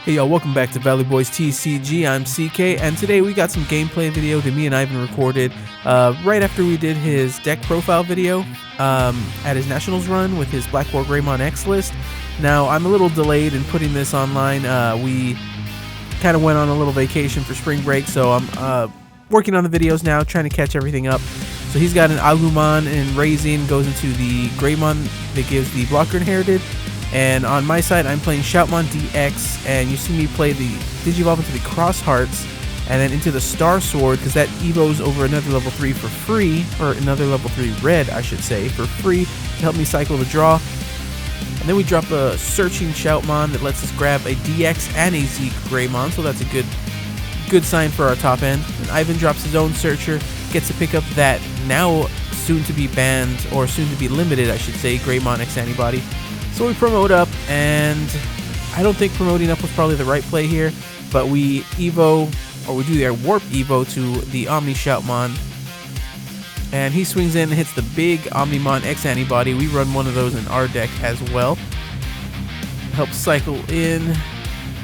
Hey y'all, welcome back to Valley Boys TCG. I'm CK, and today we got some gameplay video that me and Ivan recorded right after we did his deck profile video at his Nationals run with his Black War Greymon X list. Now, I'm a little delayed in putting this online. We kind of went on a little vacation for spring break, so I'm working on the videos now, trying to catch everything up. So he's got an Agumon in Raising, goes into the Greymon that gives the blocker inherited. And on my side, I'm playing ShoutDX, and you see me play the Digivolve into the Cross Hearts, and then into the Star Sword, because that evos over another level 3 for free, or another level 3 red, I should say, for free, to help me cycle the draw. And then we drop a Searching Shoutmon that lets us grab a DX and a Z Greymon, so that's a good sign for our top end. And Ivan drops his own Searcher, gets to pick up that now soon to be banned, or soon to be limited, I should say, Greymon X Antibody. So we promote up, and I don't think promoting up was probably the right play here, but we evo, or we do their warp evo to the Omni Shoutmon, and he swings in and hits the big Omnimon X Antibody. We run one of those in our deck as well. Helps cycle in,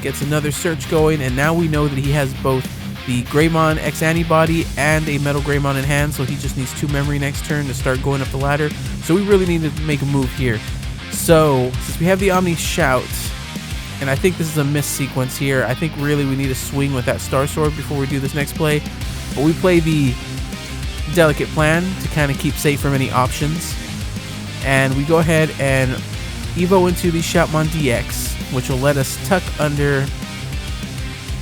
gets another search going, and now we know that he has both the Greymon X Antibody and a Metal Greymon in hand, so he just needs 2 memory next turn to start going up the ladder. So we really need to make a move here. So, since we have the Omni Shout, and I think this is a miss sequence here, I think really we need to swing with that Star Sword before we do this next play. But we play the delicate plan to kind of keep safe from any options. And we go ahead and evo into the Shoutmon DX, which will let us tuck under...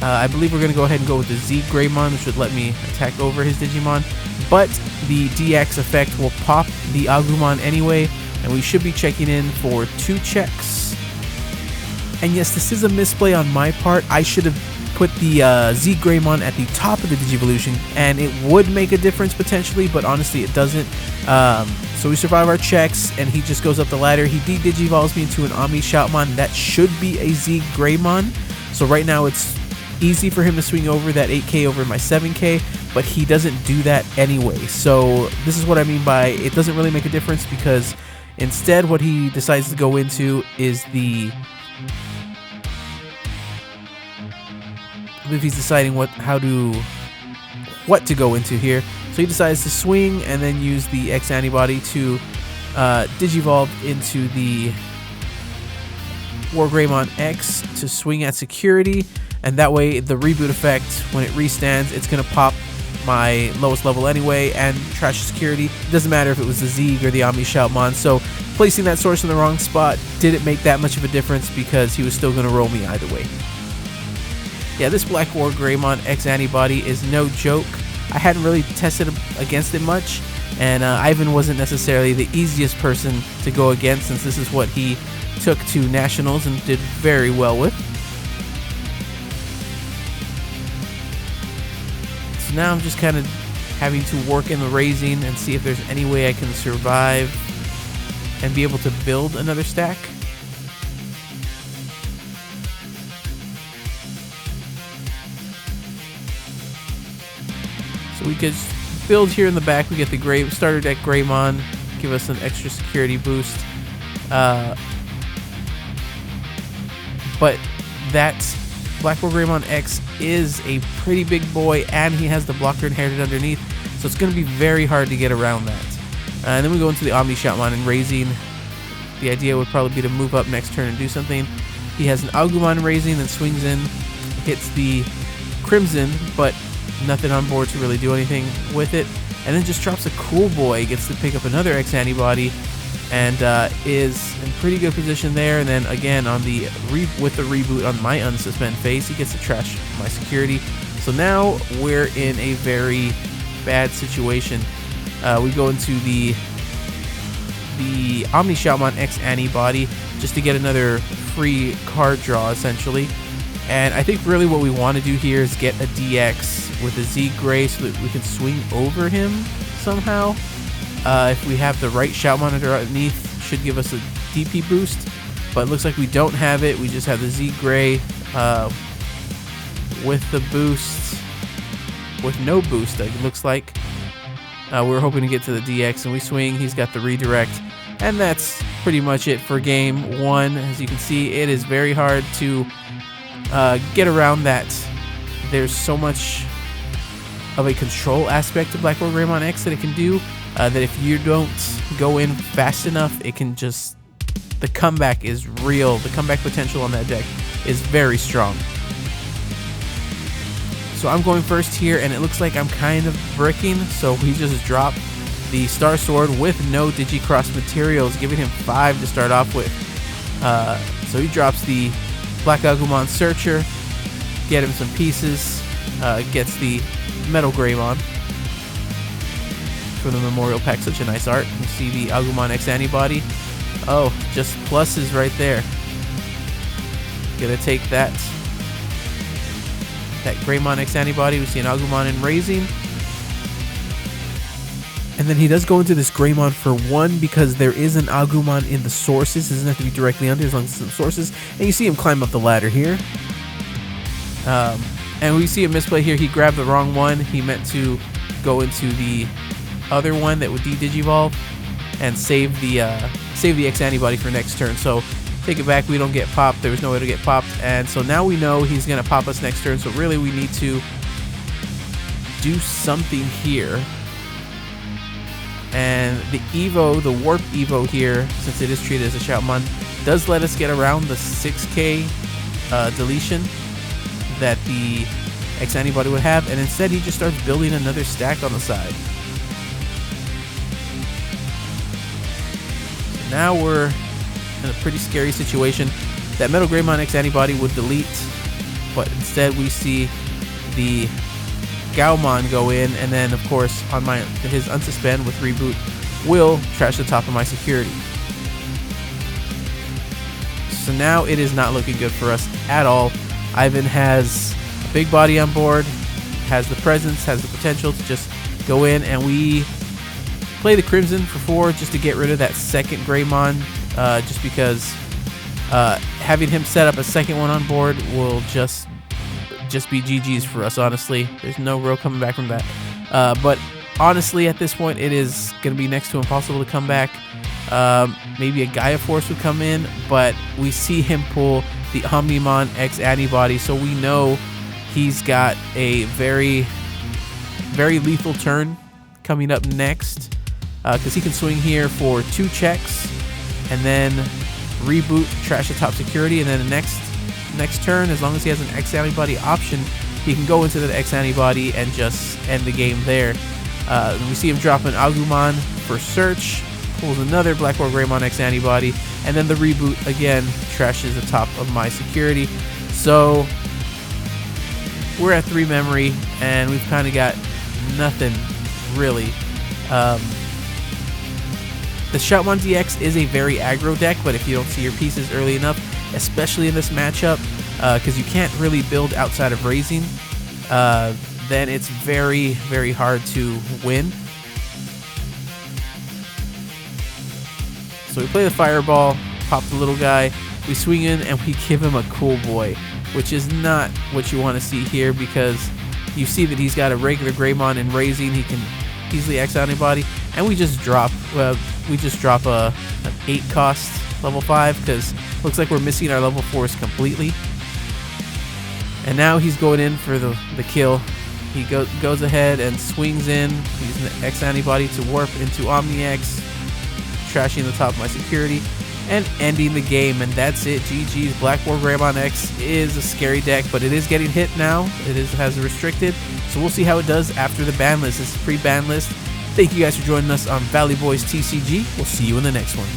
I believe we're going to go ahead and go with the Z Greymon, which would let me attack over his Digimon. But the DX effect will pop the Agumon anyway, and we should be checking in for 2 checks. And yes, this is a misplay on my part. I should have put the Z Greymon at the top of the Digivolution, and it would make a difference potentially, but honestly it doesn't. So we survive our checks, and he just goes up the ladder. He de-Digivolves me into an Omni Shoutmon. That should be a Z Greymon. So right now it's easy for him to swing over that 8k over my 7k, but he doesn't do that anyway. So this is what I mean by it doesn't really make a difference, because instead, what he decides to go into is the... I believe he's deciding what to go into here. So he decides to swing and then use the X Antibody to Digivolve into the War Greymon X to swing at security, and that way the reboot effect, when it restands, it's going to pop my lowest level anyway and trash security. Doesn't matter if it was the Z or the Omni Shoutmon. So placing that source in the wrong spot didn't make that much of a difference, because he was still going to roll me either way. Yeah, this Black War Greymon X Antibody is no joke. I hadn't really tested against it much, and Ivan wasn't necessarily the easiest person to go against, since this is what he took to Nationals and did very well with. Now I'm just kind of having to work in the Raising and see if there's any way I can survive and be able to build another stack. So we could build here in the back. We get the starter deck Greymon, give us an extra security boost. But that's Black War Greymon X is a pretty big boy, and he has the blocker inherited underneath, so it's going to be very hard to get around that. And then we go into the Omni Shoutmon and Raising. The idea would probably be to move up next turn and do something. He has an Agumon Raising that swings in, hits the Crimson, but nothing on board to really do anything with it. And then just drops a Cool Boy, gets to pick up another X Antibody, and is in pretty good position there. And then again on the with the reboot on my unsuspend phase, he gets to trash my security. So now we're in a very bad situation. We go into the Omni Shoutmon X Antibody just to get another free card draw essentially. And I think really what we want to do here is get a DX with a Z Gray so that we can swing over him somehow. If we have the right Shoutmon underneath, should give us a DP boost, but it looks like we don't have it. We just have the Z Gray with the boost, with no boost, it looks like. We're hoping to get to the DX, and we swing. He's got the redirect, and that's pretty much it for game one. As you can see, it is very hard to get around that. There's so much of a control aspect to Black War Greymon X that it can do, that if you don't go in fast enough, it can just... The comeback is real. The comeback potential on that deck is very strong. So I'm going first here, and it looks like I'm kind of bricking, so we just drop the Star Sword with no Digicross materials, giving him 5 to start off with. So he drops the Black Agumon Searcher, get him some pieces, gets the Metal Greymon from the Memorial Pack. Such a nice art. You see the Agumon X Antibody. Oh, just pluses right there. Gonna take that Greymon X Antibody. We see an Agumon in Raising. And then he does go into this Greymon for 1 because there is an Agumon in the sources. It doesn't have to be directly under as long as it's in the sources. And you see him climb up the ladder here. And we see a misplay here. He grabbed the wrong one. He meant to go into the other one that would de-digivolve and save the X Antibody for next turn. So take it back. We don't get popped. There was no way to get popped. And so now we know he's going to pop us next turn. So really we need to do something here. And the Evo, the Warp Evo here, since it is treated as a Shoutmon, does let us get around the 6k deletion that the X Antibody would have, and instead he just starts building another stack on the side. So now we're in a pretty scary situation. That Metal Greymon X Antibody would delete, but instead we see the Gaomon go in, and then of course on his unsuspend with reboot will trash the top of my security. So now it is not looking good for us at all. Ivan has a big body on board, has the presence, has the potential to just go in, and we play the Crimson for 4 just to get rid of that second Greymon, just because having him set up a second one on board will just be GG's for us, honestly. There's no real coming back from that. But honestly, at this point, it is going to be next to impossible to come back. Maybe a Gaia Force would come in, but we see him pull the Omnimon X Antibody, so we know he's got a very, very lethal turn coming up next, because he can swing here for 2 checks, and then reboot, trash the top security, and then the next turn, as long as he has an X Antibody option, he can go into that X Antibody and just end the game there. We see him drop an Agumon for search, pulls another Black War Greymon X Antibody, and then the reboot again trashes the top of my security. So we're at 3 memory, and we've kind of got nothing really. The Shoutmon DX is a very aggro deck, but if you don't see your pieces early enough, especially in this matchup, because you can't really build outside of Raising, then it's very, very hard to win. So we play the Fireball, pop the little guy, we swing in, and we give him a Cool Boy, which is not what you want to see here, because you see that he's got a regular Greymon in Raising. He can easily X Antibody, and we just drop an 8 cost level 5, because looks like we're missing our level 4s completely. And now he's going in for the kill. He goes ahead and swings in, using the X Antibody to warp into Omni X, trashing the top of my security, and ending the game. And that's it. GG's. Black War Greymon X is a scary deck, but it is getting hit now. It has restricted, so we'll see how it does after the ban list. This is pre-ban list. Thank you guys for joining us on Valley Boys TCG. We'll see you in the next one.